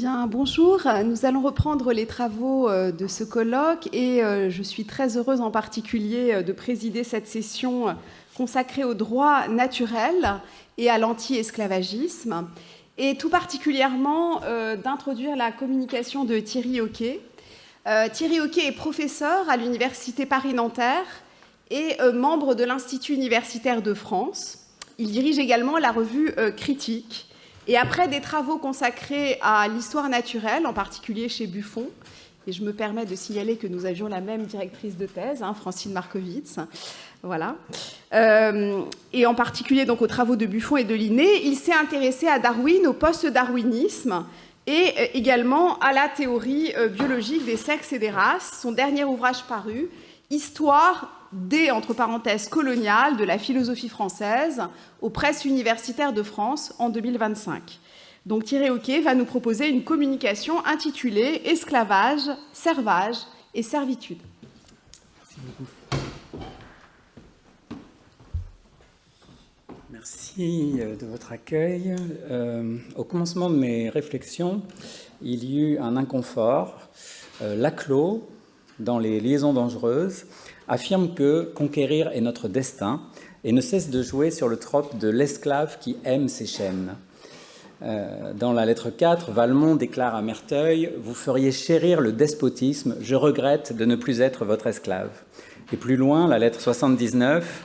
Bien, bonjour. Nous allons reprendre les travaux de ce colloque et je suis très heureuse en particulier de présider cette session consacrée au droit naturel et à l'anti-esclavagisme et tout particulièrement d'introduire la communication de Thierry Oquet. Thierry Oquet est professeur à l'Université Paris-Nanterre et membre de l'Institut universitaire de France. Il dirige également la revue Critique. Et après des travaux consacrés à l'histoire naturelle, en particulier chez Buffon, et je me permets de signaler que nous avions la même directrice de thèse, Francine Markovitz, voilà, et en particulier donc aux travaux de Buffon et de Linné, il s'est intéressé à Darwin, au post-darwinisme, et également à la théorie biologique des sexes et des races. Son dernier ouvrage paru, Histoire des, entre parenthèses, coloniales de la philosophie française aux presses universitaires de France en 2025. Donc Thierry Oquet va nous proposer une communication intitulée « Esclavage, servage et servitude ». Merci beaucoup. Merci de votre accueil. Au commencement de mes réflexions, il y eut un inconfort. Laclos, dans Les Liaisons dangereuses, affirme que conquérir est notre destin et ne cesse de jouer sur le trope de l'esclave qui aime ses chaînes. Dans la lettre 4, Valmont déclare à Merteuil « Vous feriez chérir le despotisme, je regrette de ne plus être votre esclave ». Et plus loin, la lettre 79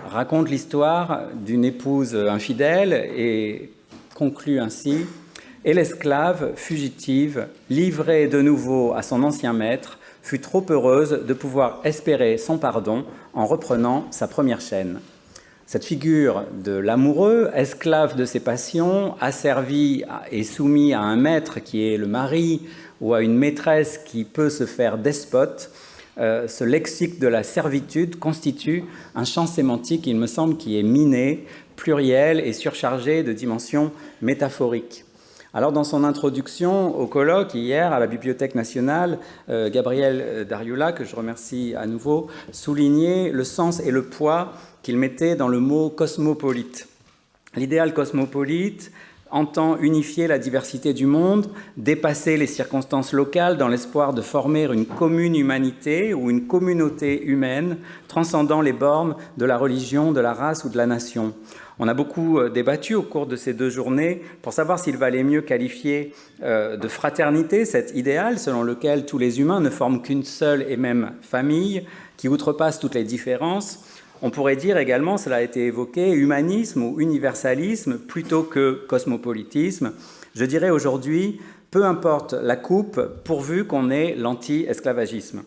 raconte l'histoire d'une épouse infidèle et conclut ainsi « Et l'esclave, fugitive, livrée de nouveau à son ancien maître, fut trop heureuse de pouvoir espérer son pardon en reprenant sa première chaîne. » Cette figure de l'amoureux, esclave de ses passions, asservi et soumis à un maître qui est le mari ou à une maîtresse qui peut se faire despote, ce lexique de la servitude constitue un champ sémantique, il me semble, qui est miné, pluriel et surchargé de dimensions métaphoriques. Alors, dans son introduction au colloque, hier, à la Bibliothèque nationale, Gabriel Dariulla, que je remercie à nouveau, soulignait le sens et le poids qu'il mettait dans le mot « cosmopolite ». L'idéal cosmopolite entend unifier la diversité du monde, dépasser les circonstances locales dans l'espoir de former une commune humanité ou une communauté humaine transcendant les bornes de la religion, de la race ou de la nation. On a beaucoup débattu au cours de ces 2 journées pour savoir s'il valait mieux qualifier de fraternité cet idéal selon lequel tous les humains ne forment qu'une seule et même famille qui outrepasse toutes les différences. On pourrait dire également, cela a été évoqué, humanisme ou universalisme plutôt que cosmopolitisme. Je dirais aujourd'hui, peu importe la coupe, pourvu qu'on ait l'anti-esclavagisme.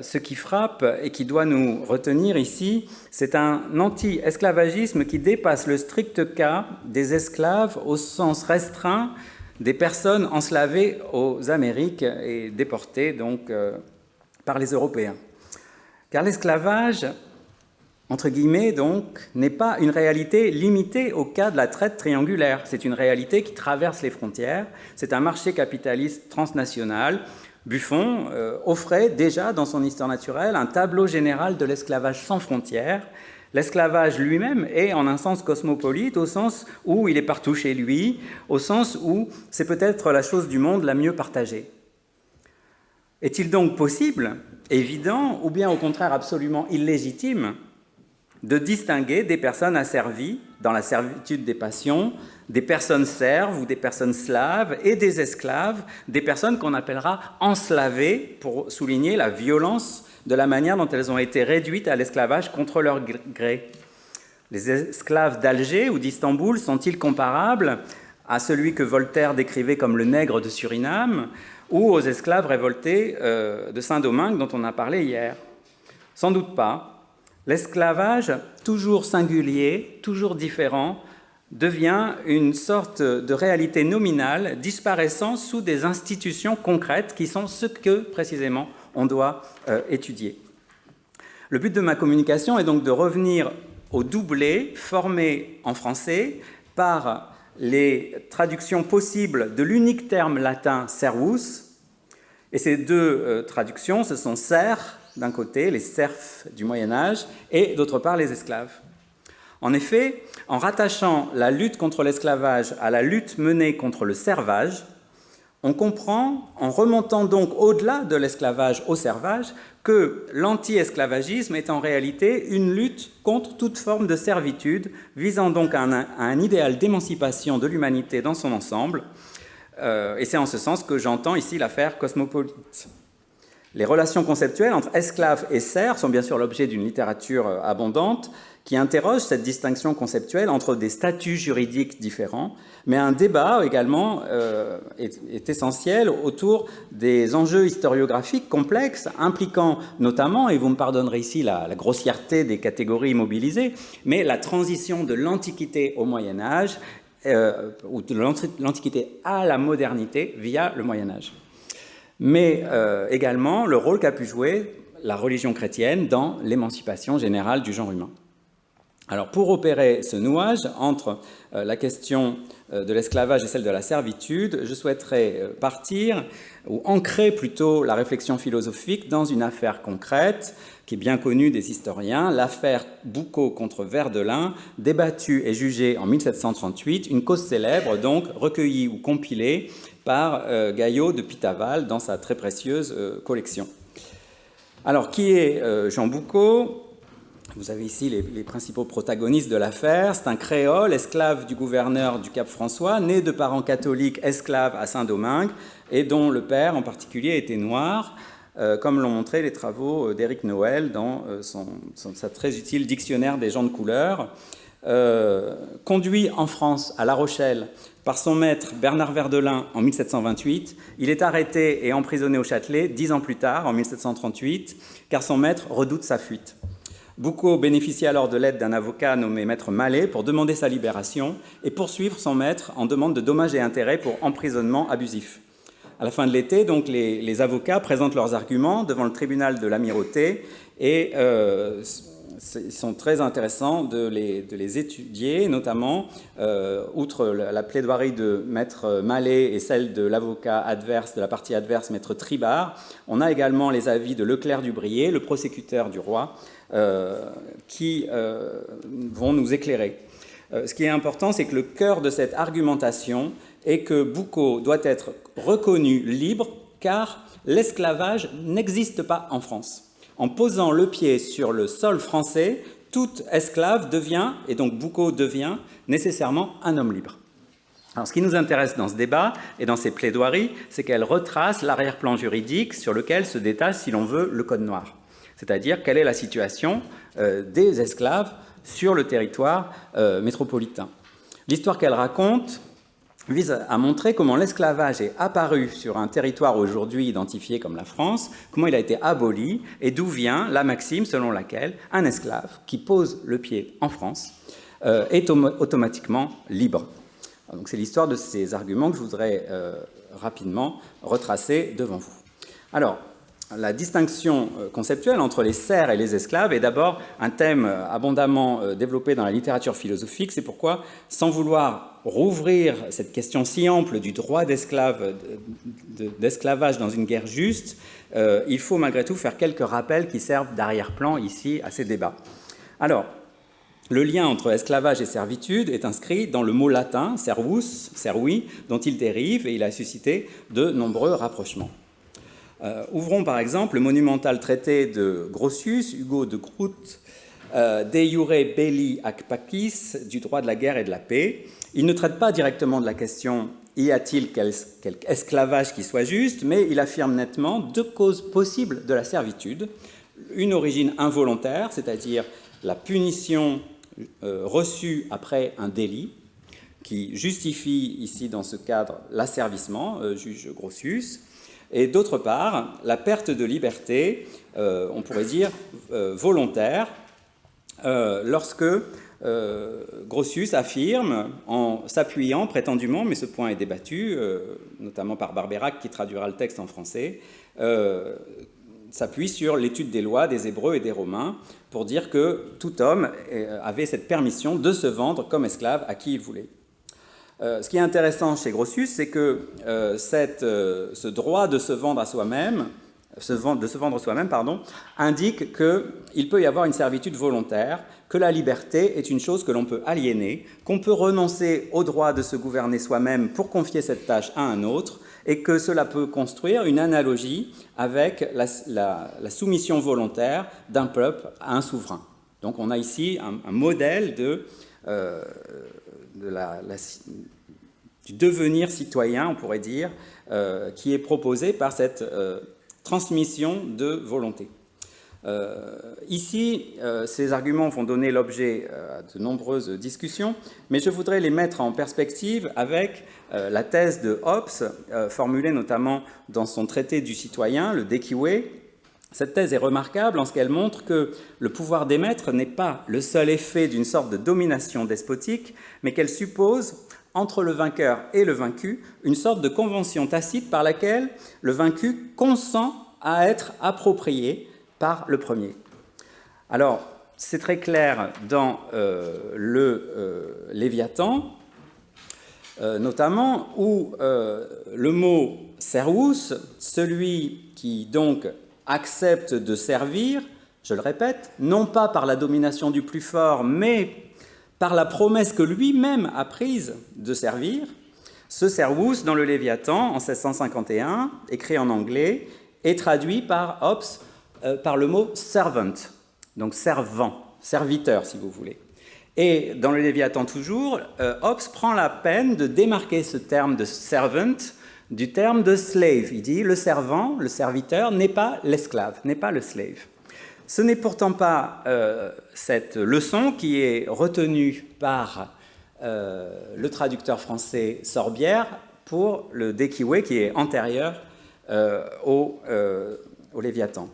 Ce qui frappe et qui doit nous retenir ici, c'est un anti-esclavagisme qui dépasse le strict cas des esclaves au sens restreint des personnes enslavées aux Amériques et déportées donc par les Européens. Car l'esclavage, entre guillemets, donc, n'est pas une réalité limitée au cas de la traite triangulaire. C'est une réalité qui traverse les frontières. C'est un marché capitaliste transnational. Buffon offrait déjà dans son Histoire naturelle un tableau général de l'esclavage sans frontières. L'esclavage lui-même est en un sens cosmopolite, au sens où il est partout chez lui, au sens où c'est peut-être la chose du monde la mieux partagée. Est-il donc possible, évident, ou bien au contraire absolument illégitime, de distinguer des personnes asservies dans la servitude des passions, des personnes serves ou des personnes slaves et des esclaves, des personnes qu'on appellera enslavées pour souligner la violence de la manière dont elles ont été réduites à l'esclavage contre leur gré. Les esclaves d'Alger ou d'Istanbul sont-ils comparables à celui que Voltaire décrivait comme le nègre de Suriname ou aux esclaves révoltés de Saint-Domingue dont on a parlé hier? Sans doute pas. L'esclavage, toujours singulier, toujours différent, devient une sorte de réalité nominale disparaissant sous des institutions concrètes qui sont ce que, précisément, on doit étudier. Le but de ma communication est donc de revenir au doublé formé en français par les traductions possibles de l'unique terme latin « servus », et ces 2 traductions, ce sont « serf » d'un côté, les serfs du Moyen-Âge, et d'autre part, les esclaves. En effet, en rattachant la lutte contre l'esclavage à la lutte menée contre le servage, On comprend, en remontant donc au-delà de l'esclavage au servage, que l'anti-esclavagisme est en réalité une lutte contre toute forme de servitude, visant donc à un idéal d'émancipation de l'humanité dans son ensemble. Et c'est en ce sens que j'entends ici l'affaire cosmopolite. Les relations conceptuelles entre esclaves et serfs sont bien sûr l'objet d'une littérature abondante qui interroge cette distinction conceptuelle entre des statuts juridiques différents, mais un débat également est essentiel autour des enjeux historiographiques complexes, impliquant notamment, et vous me pardonnerez ici la grossièreté des catégories mobilisées, mais la transition de l'Antiquité au Moyen-Âge, ou de l'Antiquité à la modernité via le Moyen-Âge. Mais également le rôle qu'a pu jouer la religion chrétienne dans l'émancipation générale du genre humain. Alors, pour opérer ce nouage entre la question de l'esclavage et celle de la servitude, je souhaiterais partir, ou ancrer plutôt la réflexion philosophique dans une affaire concrète, qui est bien connue des historiens, l'affaire Boucau contre Verdelin, débattue et jugée en 1738, une cause célèbre, donc recueillie ou compilée par Gaillot de Pitaval dans sa très précieuse collection. Alors, qui est Jean Boucau ? Vous avez ici les principaux protagonistes de l'affaire. C'est un créole, esclave du gouverneur du Cap-François, né de parents catholiques, esclaves à Saint-Domingue, et dont le père en particulier était noir, comme l'ont montré les travaux d'Éric Noël dans sa très utile Dictionnaire des gens de couleur. Conduit en France, à La Rochelle, par son maître Bernard Verdelin en 1728, il est arrêté et emprisonné au Châtelet 10 ans plus tard, en 1738, car son maître redoute sa fuite. Boucau bénéficie alors de l'aide d'un avocat nommé Maître Mallet pour demander sa libération et poursuivre son maître en demande de dommages et intérêts pour emprisonnement abusif. À la fin de l'été, donc, les avocats présentent leurs arguments devant le tribunal de l'Amirauté et ils sont très intéressants de les étudier, notamment, outre la plaidoirie de Maître Mallet et celle de l'avocat adverse, de la partie adverse, Maître Tribard, on a également les avis de Leclerc du Brier, le prosécuteur du roi, qui vont nous éclairer. Ce qui est important, c'est que le cœur de cette argumentation est que Boucau doit être reconnu libre, car l'esclavage n'existe pas en France. En posant le pied sur le sol français, tout esclave devient, et donc Boucau devient, nécessairement un homme libre. Alors, ce qui nous intéresse dans ce débat et dans ces plaidoiries, c'est qu'elles retracent l'arrière-plan juridique sur lequel se détache, si l'on veut, le Code noir. C'est-à-dire, quelle est la situation des esclaves sur le territoire métropolitain. L'histoire qu'elle raconte vise à montrer comment l'esclavage est apparu sur un territoire aujourd'hui identifié comme la France, comment il a été aboli et d'où vient la maxime selon laquelle un esclave qui pose le pied en France est automatiquement libre. Donc c'est l'histoire de ces arguments que je voudrais rapidement retracer devant vous. Alors, la distinction conceptuelle entre les serfs et les esclaves est d'abord un thème abondamment développé dans la littérature philosophique. C'est pourquoi, sans vouloir rouvrir cette question si ample du droit d'esclavage dans une guerre juste, il faut malgré tout faire quelques rappels qui servent d'arrière-plan ici à ces débats. Alors, le lien entre esclavage et servitude est inscrit dans le mot latin servus, servi, dont il dérive, et il a suscité de nombreux rapprochements. Ouvrons par exemple le monumental traité de Grotius, Hugo de Groot, De Iure Belli ac Pacis, du droit de la guerre et de la paix. Il ne traite pas directement de la question « y a-t-il quelque esclavage qui soit juste ?», mais il affirme nettement deux causes possibles de la servitude. Une origine involontaire, c'est-à-dire la punition reçue après un délit, qui justifie ici dans ce cadre l'asservissement, juge Grotius. Et d'autre part, la perte de liberté, on pourrait dire volontaire, lorsque Grotius affirme, en s'appuyant prétendument, mais ce point est débattu, notamment par Barbeyrac qui traduira le texte en français, s'appuie sur l'étude des lois des Hébreux et des Romains pour dire que tout homme avait cette permission de se vendre comme esclave à qui il voulait. Ce qui est intéressant chez Grotius, c'est que ce droit de se vendre à soi-même, indique qu'il peut y avoir une servitude volontaire, que la liberté est une chose que l'on peut aliéner, qu'on peut renoncer au droit de se gouverner soi-même pour confier cette tâche à un autre, et que cela peut construire une analogie avec la soumission volontaire d'un peuple à un souverain. Donc on a ici un modèle du devenir citoyen, on pourrait dire, qui est proposé par cette transmission de volonté. Ici, ces arguments vont donner l'objet à de nombreuses discussions, mais je voudrais les mettre en perspective avec la thèse de Hobbes, formulée notamment dans son traité du citoyen, le Dequiway. Cette thèse est remarquable en ce qu'elle montre que le pouvoir des maîtres n'est pas le seul effet d'une sorte de domination despotique, mais qu'elle suppose, entre le vainqueur et le vaincu, une sorte de convention tacite par laquelle le vaincu consent à être approprié par le premier. Alors, c'est très clair dans le Léviathan, notamment, où le mot « servus », celui qui donc accepte de servir, je le répète, non pas par la domination du plus fort, mais par la promesse que lui-même a prise de servir, ce servus dans le Léviathan, en 1651, écrit en anglais, est traduit par Hobbes par le mot « servant », donc servant, serviteur si vous voulez. Et dans le Léviathan toujours, Hobbes prend la peine de démarquer ce terme de « servant » du terme de « slave ». Il dit « le servant, le serviteur, n'est pas l'esclave, n'est pas le slave ». Ce n'est pourtant pas cette leçon qui est retenue par le traducteur français Sorbière pour le Dequiway qui est antérieur au Léviathan.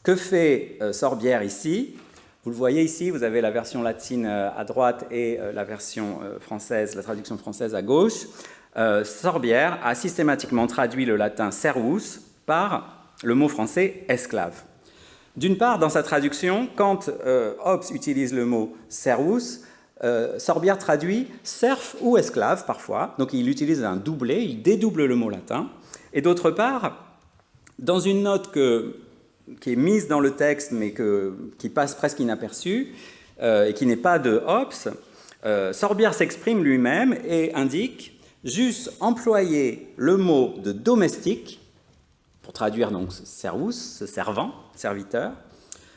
Que fait Sorbière ici? Vous le voyez ici, vous avez la version latine à droite et la version française, la traduction française à gauche. Sorbière a systématiquement traduit le latin servus par le mot français esclave. D'une part, dans sa traduction, quand Hobbes utilise le mot servus, Sorbière traduit serf ou esclave parfois, donc il utilise un doublé, il dédouble le mot latin. Et d'autre part, dans une note qui est mise dans le texte mais qui passe presque inaperçue et qui n'est pas de Hobbes, Sorbière s'exprime lui-même et indique « j'eusse employé le mot de domestique » pour traduire donc servus, ce servant, serviteur,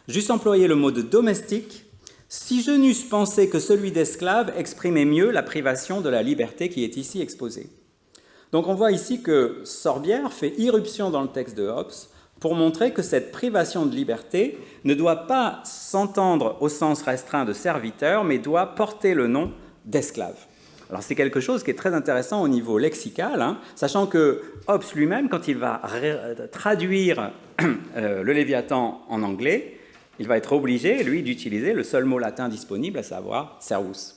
j'eusse employé le mot de domestique si je n'eusse pensé que celui d'esclave exprimait mieux la privation de la liberté qui est ici exposée. Donc on voit ici que Sorbière fait irruption dans le texte de Hobbes pour montrer que cette privation de liberté ne doit pas s'entendre au sens restreint de serviteur, mais doit porter le nom d'esclave. Alors c'est quelque chose qui est très intéressant au niveau lexical, sachant que Hobbes lui-même, quand il va traduire le Léviathan en anglais, il va être obligé, lui, d'utiliser le seul mot latin disponible, à savoir servus.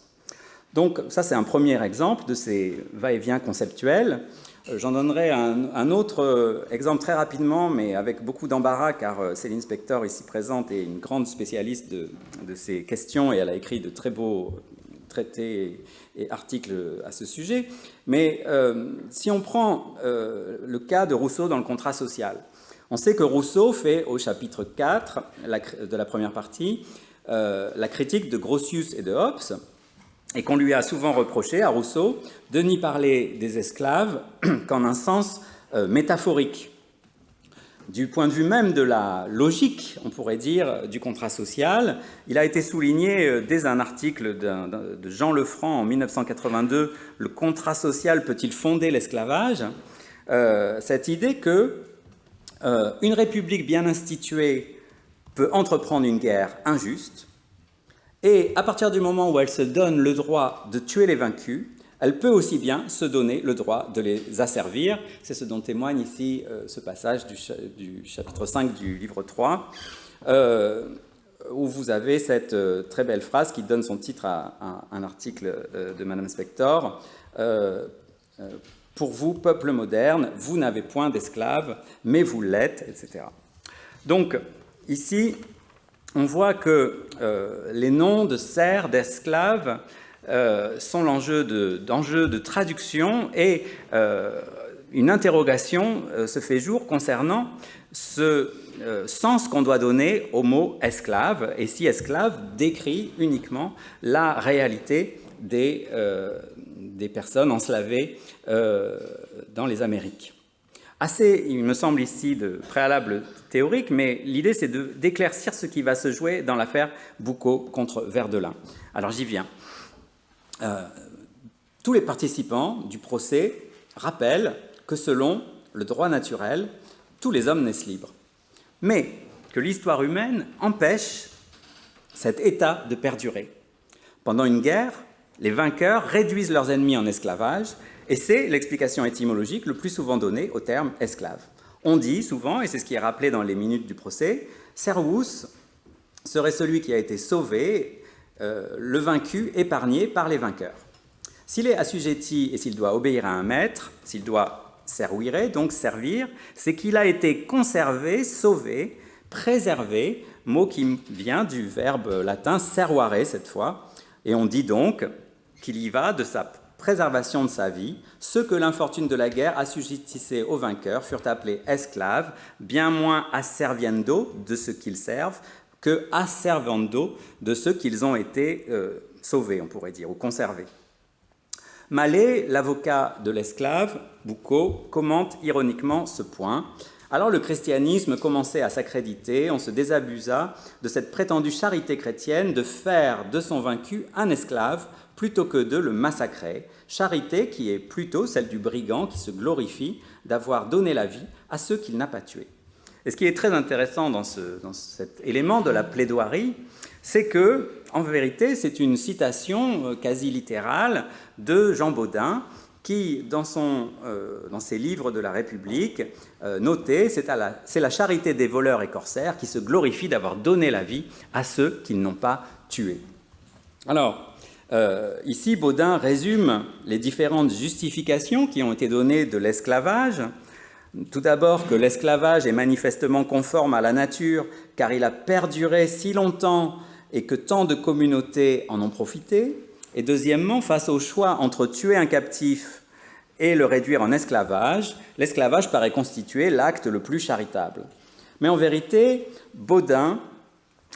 Donc ça, c'est un premier exemple de ces va-et-vient conceptuels. J'en donnerai un autre exemple très rapidement, mais avec beaucoup d'embarras, car Céline Spector, ici présente, est une grande spécialiste de ces questions, et elle a écrit de très beaux traités et articles à ce sujet. Mais si on prend le cas de Rousseau dans le contrat social, on sait que Rousseau fait au chapitre 4 de la première partie la critique de Grotius et de Hobbes, et qu'on lui a souvent reproché à Rousseau de n'y parler des esclaves qu'en un sens métaphorique. Du point de vue même de la logique, on pourrait dire, du contrat social, il a été souligné dès un article de Jean Lefranc en 1982, « Le contrat social peut-il fonder l'esclavage ?» cette idée que une république bien instituée peut entreprendre une guerre injuste, et à partir du moment où elle se donne le droit de tuer les vaincus, elle peut aussi bien se donner le droit de les asservir. C'est ce dont témoigne ici ce passage du chapitre 5 du livre 3, où vous avez cette très belle phrase qui donne son titre à un article de Madame Spector. Pour vous, peuple moderne, vous n'avez point d'esclaves, mais vous l'êtes, etc. Donc, ici, on voit que les noms de serfs, d'esclaves, sont l'enjeu de traduction, et une interrogation se fait jour concernant ce sens qu'on doit donner au mot esclave, et si esclave décrit uniquement la réalité des personnes enslavées dans les Amériques. Assez, il me semble ici, de préalable théorique, mais l'idée c'est d'éclaircir ce qui va se jouer dans l'affaire Boucau contre Verdelin. Alors j'y viens. Tous les participants du procès rappellent que selon le droit naturel, tous les hommes naissent libres, mais que l'histoire humaine empêche cet état de perdurer. Pendant une guerre, les vainqueurs réduisent leurs ennemis en esclavage, et c'est l'explication étymologique le plus souvent donnée au terme esclave. On dit souvent, et c'est ce qui est rappelé dans les minutes du procès, Servus serait celui qui a été sauvé, le vaincu épargné par les vainqueurs. S'il est assujetti et s'il doit obéir à un maître, s'il doit servire, donc servir, c'est qu'il a été conservé, sauvé, préservé, mot qui vient du verbe latin servare cette fois, et on dit donc qu'il y va de sa préservation de sa vie. Ceux que l'infortune de la guerre assujettissait aux vainqueurs furent appelés esclaves, bien moins asserviendo de ceux qu'ils servent que asservando de ceux qu'ils ont été sauvés, on pourrait dire, ou conservés. Mallet, l'avocat de l'esclave, Boucau, commente ironiquement ce point. Alors le christianisme commençait à s'accréditer, on se désabusa de cette prétendue charité chrétienne de faire de son vaincu un esclave plutôt que de le massacrer, charité qui est plutôt celle du brigand qui se glorifie d'avoir donné la vie à ceux qu'il n'a pas tués. Et ce qui est très intéressant dans cet élément de la plaidoirie, c'est que, en vérité, c'est une citation quasi littérale de Jean Bodin, qui, dans ses livres de la République, notait « c'est la charité des voleurs et corsaires qui se glorifie d'avoir donné la vie à ceux qu'ils n'ont pas tués ». Alors, ici, Bodin résume les différentes justifications qui ont été données de l'esclavage. Tout d'abord que l'esclavage est manifestement conforme à la nature, car il a perduré si longtemps et que tant de communautés en ont profité. Et deuxièmement, face au choix entre tuer un captif et le réduire en esclavage, l'esclavage paraît constituer l'acte le plus charitable. Mais en vérité, Bodin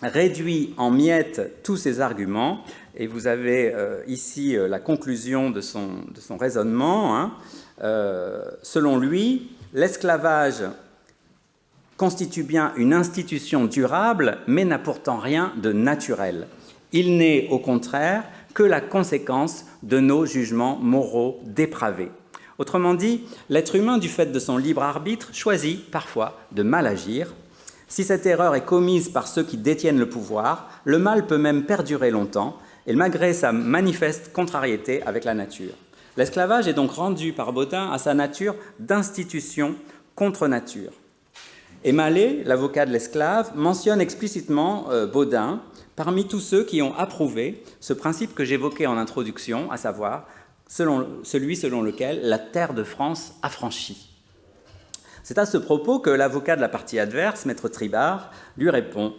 réduit en miettes tous ces arguments, et vous avez ici la conclusion de son raisonnement. Selon lui, l'esclavage constitue bien une institution durable, mais n'a pourtant rien de naturel. Il n'est, au contraire, que la conséquence de nos jugements moraux dépravés. Autrement dit, l'être humain, du fait de son libre arbitre, choisit parfois de mal agir. Si cette erreur est commise par ceux qui détiennent le pouvoir, le mal peut même perdurer longtemps, et malgré sa manifeste contrariété avec la nature. L'esclavage est donc rendu par Bodin à sa nature d'institution contre nature. Et Mallet, l'avocat de l'esclave, mentionne explicitement Bodin parmi tous ceux qui ont approuvé ce principe que j'évoquais en introduction, à savoir celui selon lequel la terre de France affranchit. C'est à ce propos que l'avocat de la partie adverse, maître Tribard, lui répond.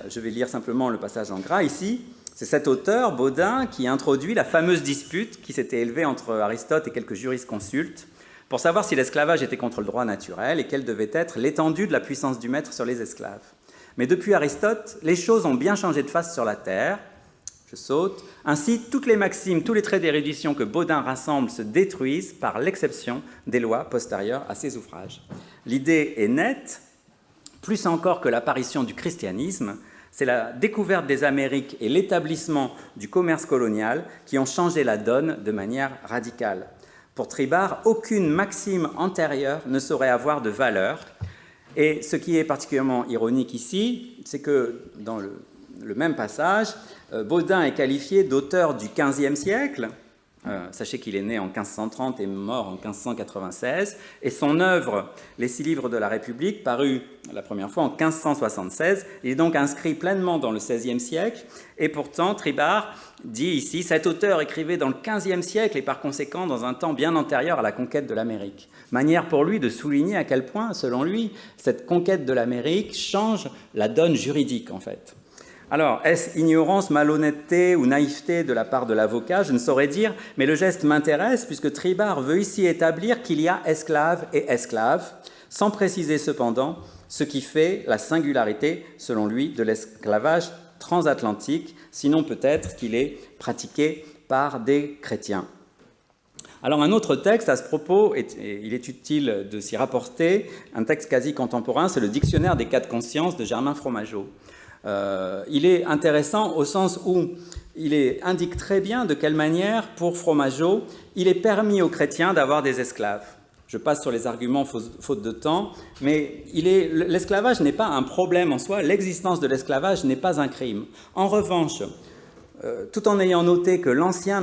Je vais lire simplement le passage en gras ici. C'est cet auteur, Bodin, qui introduit la fameuse dispute qui s'était élevée entre Aristote et quelques jurisconsultes pour savoir si l'esclavage était contre le droit naturel et quelle devait être l'étendue de la puissance du maître sur les esclaves. Mais depuis Aristote, les choses ont bien changé de face sur la terre. Je saute. Ainsi, toutes les maximes, tous les traits d'érudition que Bodin rassemble se détruisent par l'exception des lois postérieures à ses ouvrages. L'idée est nette, plus encore que l'apparition du christianisme. C'est la découverte des Amériques et l'établissement du commerce colonial qui ont changé la donne de manière radicale. Pour Tribard, aucune maxime antérieure ne saurait avoir de valeur. Et ce qui est particulièrement ironique ici, c'est que dans le même passage, Bodin est qualifié d'auteur du XVe siècle. Sachez qu'il est né en 1530 et mort en 1596. Et son œuvre, Les 6 livres de la République, parut la première fois en 1576, il est donc inscrit pleinement dans le XVIe siècle. Et pourtant, Tribard dit ici, cet auteur écrivait dans le XVe siècle et par conséquent dans un temps bien antérieur à la conquête de l'Amérique. Manière pour lui de souligner à quel point, selon lui, cette conquête de l'Amérique change la donne juridique en fait. Alors, est-ce ignorance, malhonnêteté ou naïveté de la part de l'avocat? Je ne saurais dire, mais le geste m'intéresse puisque Tribard veut ici établir qu'il y a esclaves et esclaves, sans préciser cependant ce qui fait la singularité, selon lui, de l'esclavage transatlantique, sinon peut-être qu'il est pratiqué par des chrétiens. Alors un autre texte à ce propos, il est utile de s'y rapporter, un texte quasi contemporain, c'est le Dictionnaire des cas de conscience de Germain Fromageau. Il est intéressant au sens où il indique très bien de quelle manière, pour Fromageau, il est permis aux chrétiens d'avoir des esclaves. Je passe sur les arguments faute de temps, mais l'esclavage n'est pas un problème en soi, l'existence de l'esclavage n'est pas un crime. En revanche, tout en ayant noté que l'Ancien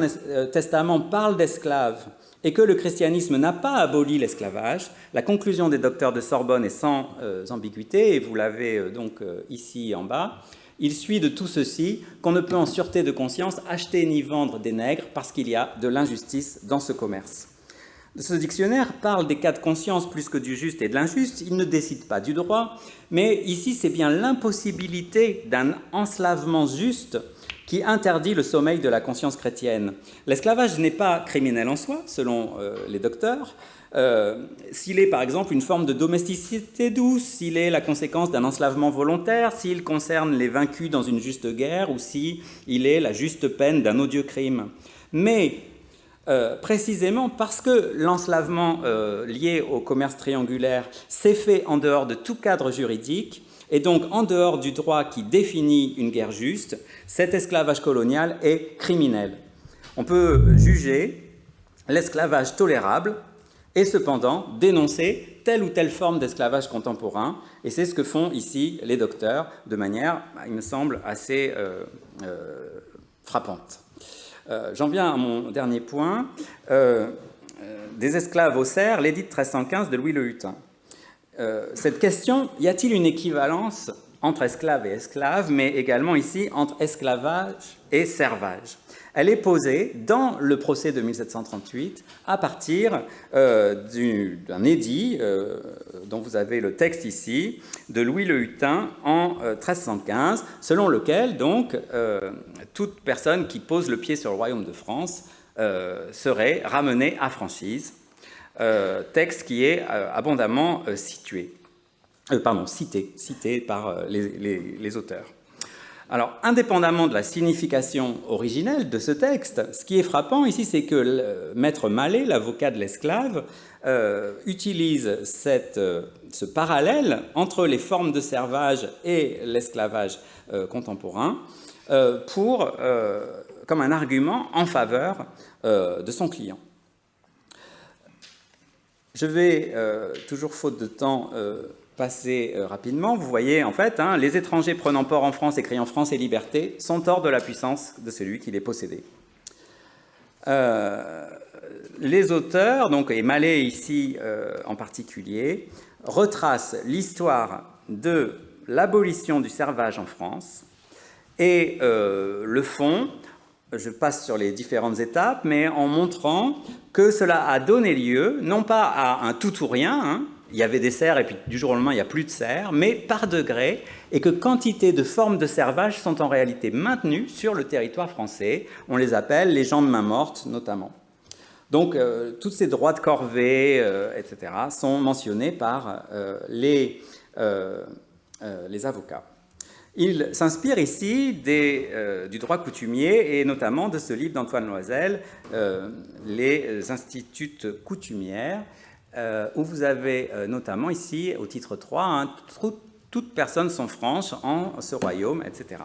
Testament parle d'esclaves et que le christianisme n'a pas aboli l'esclavage, la conclusion des docteurs de Sorbonne est sans ambiguïté, et vous l'avez donc ici en bas. Il suit de tout ceci qu'on ne peut en sûreté de conscience acheter ni vendre des nègres parce qu'il y a de l'injustice dans ce commerce. Ce dictionnaire parle des cas de conscience plus que du juste et de l'injuste. Il ne décide pas du droit, mais ici c'est bien l'impossibilité d'un enslavement juste qui interdit le sommeil de la conscience chrétienne. L'esclavage n'est pas criminel en soi, selon les docteurs. S'il est par exemple une forme de domesticité douce, s'il est la conséquence d'un enslavement volontaire, s'il concerne les vaincus dans une juste guerre ou s'il est la juste peine d'un odieux crime. Mais précisément parce que l'enslavement lié au commerce triangulaire s'est fait en dehors de tout cadre juridique et donc en dehors du droit qui définit une guerre juste, cet esclavage colonial est criminel. On peut juger l'esclavage tolérable et cependant dénoncer telle ou telle forme d'esclavage contemporain, et c'est ce que font ici les docteurs de manière, il me semble, assez frappante. J'en viens à mon dernier point, des esclaves au cerf, l'édit de 1315 de Louis le Hutin. Cette question, y a-t-il une équivalence entre esclave et esclave, mais également ici entre esclavage et servage? Elle est posée dans le procès de 1738 à partir d'un édit dont vous avez le texte ici, de Louis le Hutin en 1315, selon lequel donc toute personne qui pose le pied sur le royaume de France serait ramenée à franchise. Texte qui est abondamment cité par les auteurs. Alors, indépendamment de la signification originelle de ce texte, ce qui est frappant ici, c'est que Maître Mallet, l'avocat de l'esclave, utilise ce parallèle entre les formes de servage et l'esclavage contemporain comme un argument en faveur de son client. Je vais, toujours faute de temps, passer rapidement. Vous voyez, en fait, les étrangers prenant port en France et criant « France et liberté » sont hors de la puissance de celui qui les possédait. Les auteurs, donc, et Mallet ici en particulier, retracent l'histoire de l'abolition du servage en France et le font, je passe sur les différentes étapes, mais en montrant que cela a donné lieu, non pas à un tout ou rien, il y avait des serfs et puis du jour au lendemain il n'y a plus de serfs, mais par degré, et que quantité de formes de servage sont en réalité maintenues sur le territoire français. On les appelle les gens de main morte notamment. Donc tous ces droits de corvée, etc., sont mentionnés par les avocats. Il s'inspire ici du droit coutumier et notamment de ce livre d'Antoine Loisel, Les instituts coutumières, où vous avez notamment ici, au titre 3, toutes personnes sont franches en ce royaume, etc.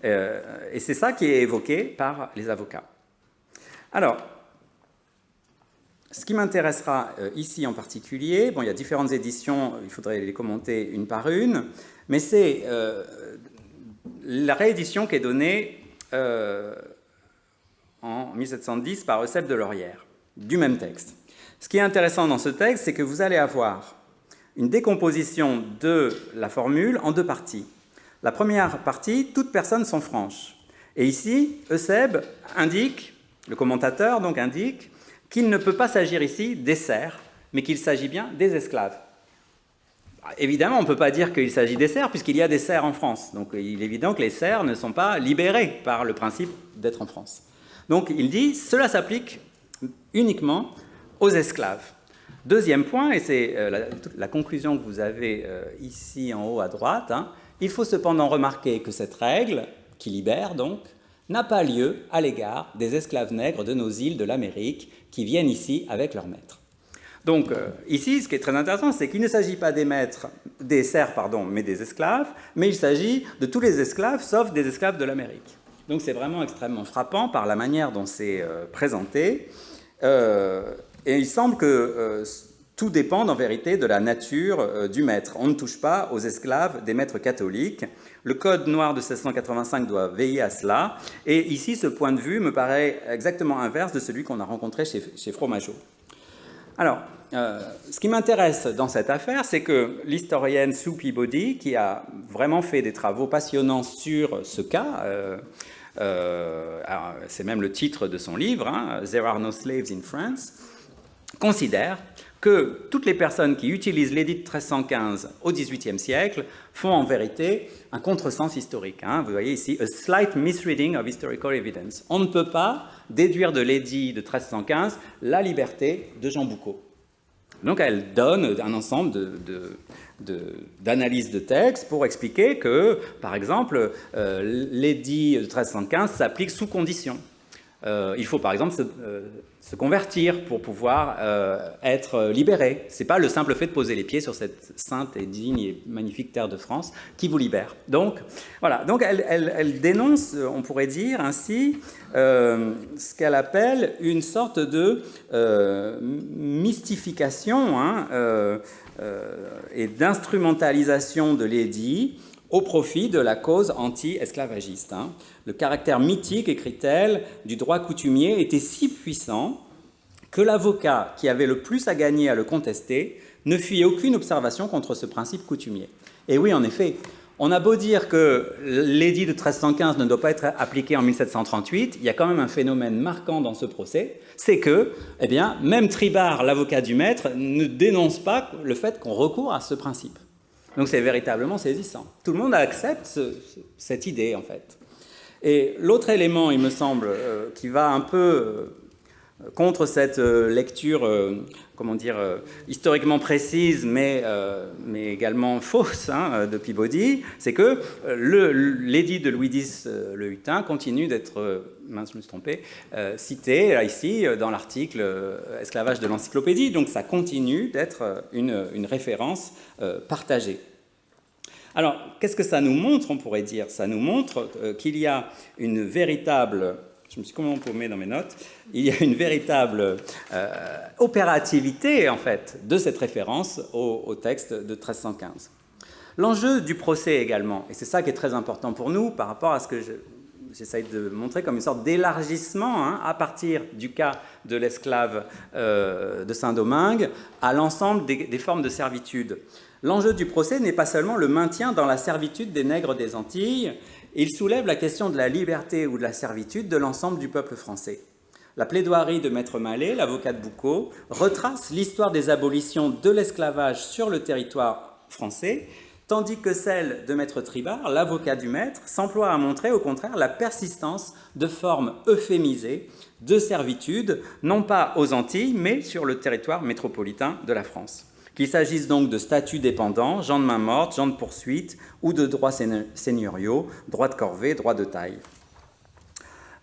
Et c'est ça qui est évoqué par les avocats. Alors, ce qui m'intéressera ici en particulier, bon, il y a différentes éditions, il faudrait les commenter une par une, mais c'est la réédition qui est donnée en 1710 par Eusèbe de Laurière, du même texte. Ce qui est intéressant dans ce texte, c'est que vous allez avoir une décomposition de la formule en deux parties. La première partie, toutes personnes sont franches. Et ici, Eusèbe indique, le commentateur donc indique, qu'il ne peut pas s'agir ici des serfs, mais qu'il s'agit bien des esclaves. Évidemment, on ne peut pas dire qu'il s'agit des serfs, puisqu'il y a des serfs en France. Donc il est évident que les serfs ne sont pas libérés par le principe d'être en France. Donc il dit, cela s'applique uniquement aux esclaves. Deuxième point, et c'est la conclusion que vous avez ici en haut à droite, il faut cependant remarquer que cette règle, qui libère donc, n'a pas lieu à l'égard des esclaves nègres de nos îles de l'Amérique qui viennent ici avec leurs maîtres. Donc ici, ce qui est très intéressant, c'est qu'il ne s'agit pas des serfs, mais des esclaves, mais il s'agit de tous les esclaves, sauf des esclaves de l'Amérique. Donc c'est vraiment extrêmement frappant par la manière dont c'est présenté. Et il semble que tout dépend en vérité de la nature du maître. On ne touche pas aux esclaves des maîtres catholiques. Le Code noir de 1685 doit veiller à cela. Et ici, ce point de vue me paraît exactement inverse de celui qu'on a rencontré chez Fromageau. Alors, ce qui m'intéresse dans cette affaire, c'est que l'historienne Sue Peabody, qui a vraiment fait des travaux passionnants sur ce cas, c'est même le titre de son livre, hein, There are no slaves in France, considère que toutes les personnes qui utilisent l'édit de 1315 au XVIIIe siècle font en vérité un contresens historique. Hein. Vous voyez ici, a slight misreading of historical evidence. On ne peut pas déduire de l'édit de 1315 la liberté de Jean Boucau. Donc elle donne un ensemble d'analyses de textes pour expliquer que, par exemple, l'édit de 1315 s'applique sous condition. Il faut par exemple se convertir pour pouvoir être libéré. Ce n'est pas le simple fait de poser les pieds sur cette sainte et digne et magnifique terre de France qui vous libère. Donc, voilà. Donc elle dénonce, on pourrait dire ainsi, ce qu'elle appelle une sorte de mystification et d'instrumentalisation de l'édit au profit de la cause anti-esclavagiste. Hein. Le caractère mythique, écrit-elle, du droit coutumier était si puissant que l'avocat qui avait le plus à gagner à le contester ne fit aucune observation contre ce principe coutumier. Et oui, en effet, on a beau dire que l'édit de 1315 ne doit pas être appliqué en 1738, il y a quand même un phénomène marquant dans ce procès, c'est que, eh bien, même Tribard, l'avocat du maître, ne dénonce pas le fait qu'on recourt à ce principe. Donc c'est véritablement saisissant. Tout le monde accepte cette idée, en fait. Et l'autre élément, il me semble, qui va un peu contre cette lecture, historiquement précise, mais également fausse de Peabody, c'est que l'édit de Louis X le Hutin continue d'être, je me suis trompé, cité là, ici dans l'article Esclavage de l'encyclopédie, donc ça continue d'être une référence partagée. Alors, qu'est-ce que ça nous montre, on pourrait dire? Ça nous montre qu'il y a une véritable... Je me suis complètement paumé dans mes notes. Il y a une véritable opérativité, en fait, de cette référence au texte de 1315. L'enjeu du procès également, et c'est ça qui est très important pour nous par rapport à ce que j'essaye de montrer comme une sorte d'élargissement à partir du cas de l'esclave de Saint-Domingue à l'ensemble des formes de servitude. L'enjeu du procès n'est pas seulement le maintien dans la servitude des nègres des Antilles, il soulève la question de la liberté ou de la servitude de l'ensemble du peuple français. La plaidoirie de Maître Mallet, l'avocat de Boucau, retrace l'histoire des abolitions de l'esclavage sur le territoire français, tandis que celle de Maître Tribard, l'avocat du maître, s'emploie à montrer au contraire la persistance de formes euphémisées de servitude, non pas aux Antilles, mais sur le territoire métropolitain de la France. Qu'il s'agisse donc de statuts dépendants, gens de main morte, gens de poursuite, ou de droits seigneuriaux, droits de corvée, droits de taille.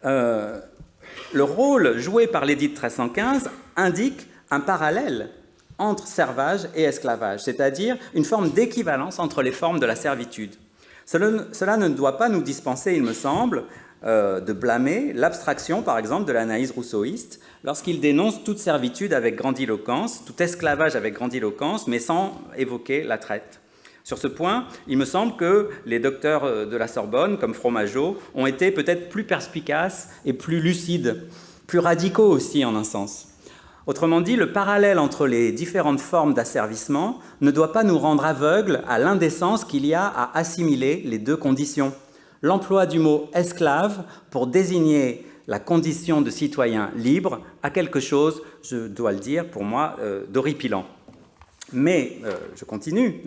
Le rôle joué par l'édit de 1315 indique un parallèle entre servage et esclavage, c'est-à-dire une forme d'équivalence entre les formes de la servitude. Cela ne doit pas nous dispenser, il me semble, de blâmer l'abstraction, par exemple, de l'analyse rousseauiste, lorsqu'il dénonce toute servitude avec grandiloquence, tout esclavage avec grandiloquence, mais sans évoquer la traite. Sur ce point, il me semble que les docteurs de la Sorbonne, comme Fromageau, ont été peut-être plus perspicaces et plus lucides, plus radicaux aussi en un sens. Autrement dit, le parallèle entre les différentes formes d'asservissement ne doit pas nous rendre aveugles à l'indécence qu'il y a à assimiler les deux conditions. L'emploi du mot « esclave » pour désigner la condition de citoyen libre a quelque chose, je dois le dire, pour moi, d'horripilant. Mais, je continue,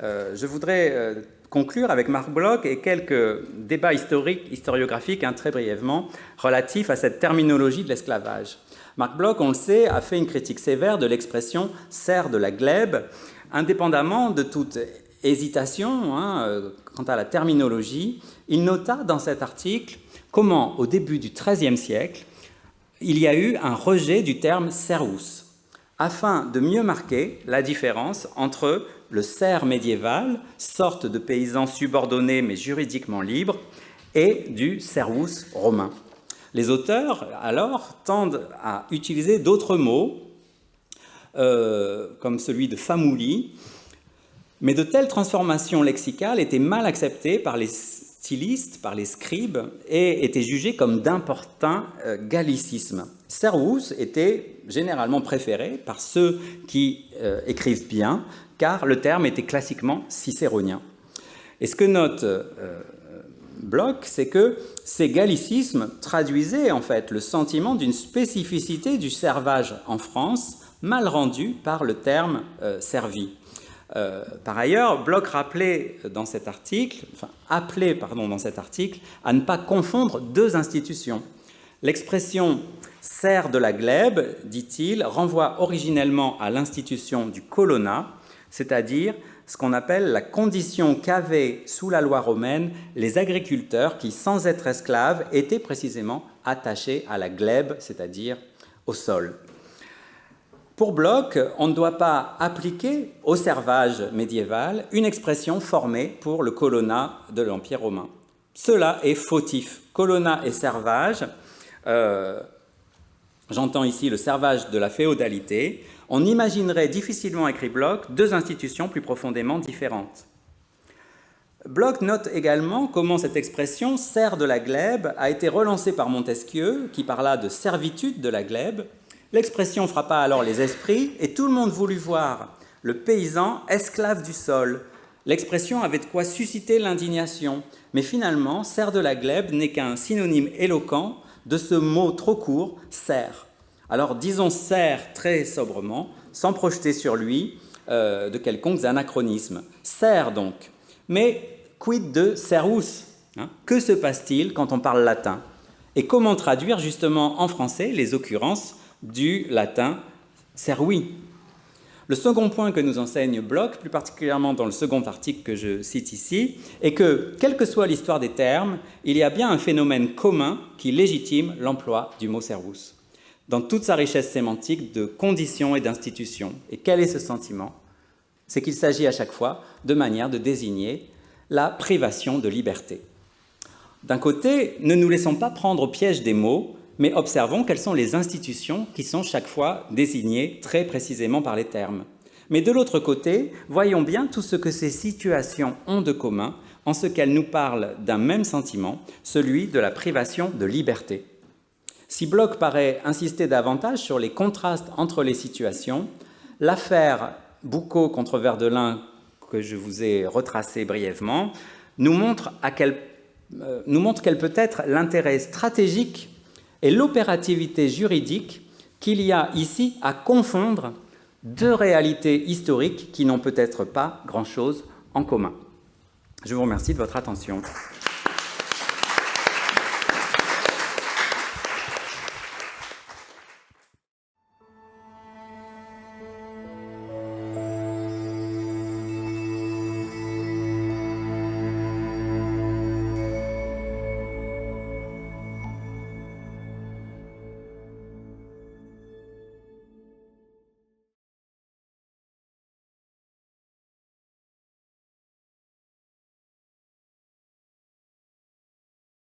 je voudrais conclure avec Marc Bloch et quelques débats historiographiques, très brièvement, relatifs à cette terminologie de l'esclavage. Marc Bloch, on le sait, a fait une critique sévère de l'expression « serf de la glèbe », indépendamment de toute hésitation quant à la terminologie, il nota dans cet article comment, au début du XIIIe siècle, il y a eu un rejet du terme servus, afin de mieux marquer la différence entre le serf médiéval, sorte de paysan subordonné mais juridiquement libre, et du servus romain. Les auteurs, alors, tendent à utiliser d'autres mots, comme celui de famouli, mais de telles transformations lexicales étaient mal acceptées par les stylistes, par les scribes, et étaient jugées comme d'importuns gallicismes. Servus était généralement préféré par ceux qui écrivent bien, car le terme était classiquement cicéronien. Et ce que note Bloch, c'est que ces gallicismes traduisaient en fait le sentiment d'une spécificité du servage en France, mal rendu par le terme servi. Par ailleurs, Bloch appelait dans cet article à ne pas confondre deux institutions. L'expression « serf de la glèbe », dit-il, renvoie originellement à l'institution du colonna, c'est-à-dire ce qu'on appelle la condition qu'avaient sous la loi romaine les agriculteurs qui, sans être esclaves, étaient précisément attachés à la glèbe, c'est-à-dire au sol. Pour Bloch, on ne doit pas appliquer au servage médiéval une expression formée pour le colonna de l'Empire romain. Cela est fautif. Colonna et servage, j'entends ici le servage de la féodalité, on imaginerait difficilement, écrit Bloch, deux institutions plus profondément différentes. Bloch note également comment cette expression « serf de la glèbe » a été relancée par Montesquieu, qui parla de servitude de la glèbe. L'expression frappa alors les esprits et tout le monde voulut voir le paysan esclave du sol. L'expression avait de quoi susciter l'indignation, mais finalement, serf de la glèbe n'est qu'un synonyme éloquent de ce mot trop court, serf. Alors disons serf très sobrement, sans projeter sur lui de quelconques anachronismes. Serf donc, mais quid de servus? Que se passe-t-il quand on parle latin? Et comment traduire justement en français les occurrences du latin servi? Le second point que nous enseigne Bloch, plus particulièrement dans le second article que je cite ici, est que, quelle que soit l'histoire des termes, il y a bien un phénomène commun qui légitime l'emploi du mot servus, dans toute sa richesse sémantique de conditions et d'institutions. Et quel est ce sentiment? C'est qu'il s'agit à chaque fois de manière de désigner la privation de liberté. D'un côté, ne nous laissons pas prendre au piège des mots, mais observons quelles sont les institutions qui sont chaque fois désignées très précisément par les termes. Mais de l'autre côté, voyons bien tout ce que ces situations ont de commun en ce qu'elles nous parlent d'un même sentiment, celui de la privation de liberté. Si Bloch paraît insister davantage sur les contrastes entre les situations, l'affaire Boucau contre Verdelin, que je vous ai retracée brièvement, nous montre quel peut être l'intérêt stratégique et l'opérativité juridique qu'il y a ici à confondre deux réalités historiques qui n'ont peut-être pas grand-chose en commun. Je vous remercie de votre attention.